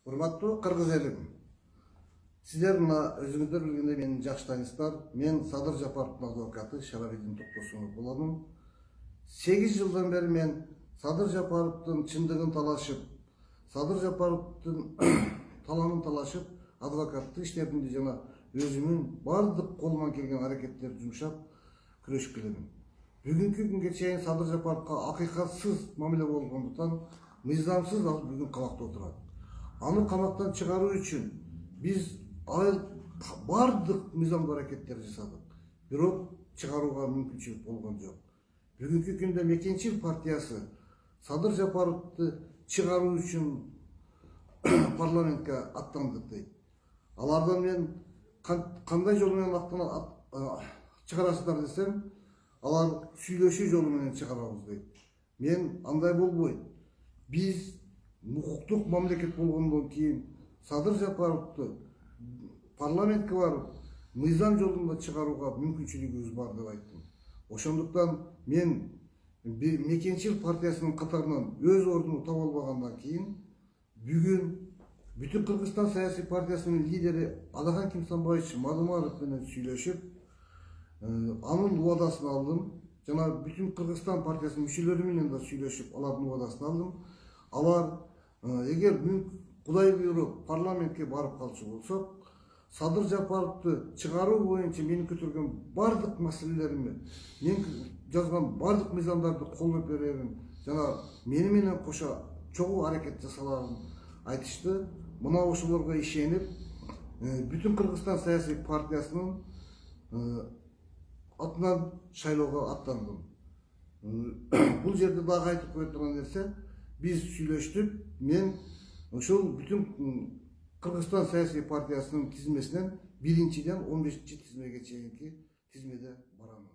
Урматтуу кыргыз элим, сиздер мына өзүңүздөр билгендей менин жакшы тааныштар, мен Садыр Жапаровдун адвокаты Шарабидин Токтосунов боломун. 8 жылдан бери мен Садыр Жапаровдун чындыгын талашып, Садыр Жапаровдун таламын талашып, адвокаттык иштеримди жана өзүмүн бардык колуман келген аракеттерди жумшап күрөшүп келемин. Бүгүнкү күнгө чейин Садыр Жапаровго акыйкатсыз мамиле болгондуктан мыйзамсыз ал бүгүн камакта отурат. Аны камактан чыгаруу үчүн биз бардык мыйзамдуу аракеттерди жасадык. Бирок чыгарууга мүмкүнчүлүк болгон жок. Бүгүнкү күндө Мекенчил партиясы Садыр Жапаровду чыгаруу үчүн парламентке аттандык дейт. Алардан мен кандай жол менен чыгарасыздар десем, алар сүйлөшүү жолу менен чыгарабыз дейт. Мен андай болбойт. Биз укуктук мамлекет болгондон кийин Садыр Жапаровду парламентке барып, мыйзам жолунда чыгарууга мүмкүнчүлүгүбүз бар деп айттым. Ошондуктан мен Мекенчил партиясынын катарынан өз ордумду таба албагандан кийин бүгүн бүтүн Кыргызстан саясий партиясынын лидери Адахан Кимсанбаевич Мадумаров менен сүйлөшүп, анын убадасын алдым. Жана бүтүн Кыргызстан партиясынын мүчөлөрү менен да сүйлөшүп, алардын убадасын алдым. Алар эгер Кудай буйруп парламентке барып калчу болсок, Садыр Жапаровду чыгаруу боюнча менин көтөргөн бардык маселелеримди, мен жазган бардык мыйзамдарды колдоп берерин жана мени менен кошо чогуу аракет жасаларын айтышты. Мына ошолорго ишенип, бүтүн Кыргызстан саясий партиясынын атынан шайлоого аттандым. Бул жерде дагы айтып кое турган нерсе, биз сүйлөштүк. Мен ошол бүтүн Кыргызстан саясий партиясынын тизмесинен 1-ден 15-тизмеге чейинки тизмеде барамын.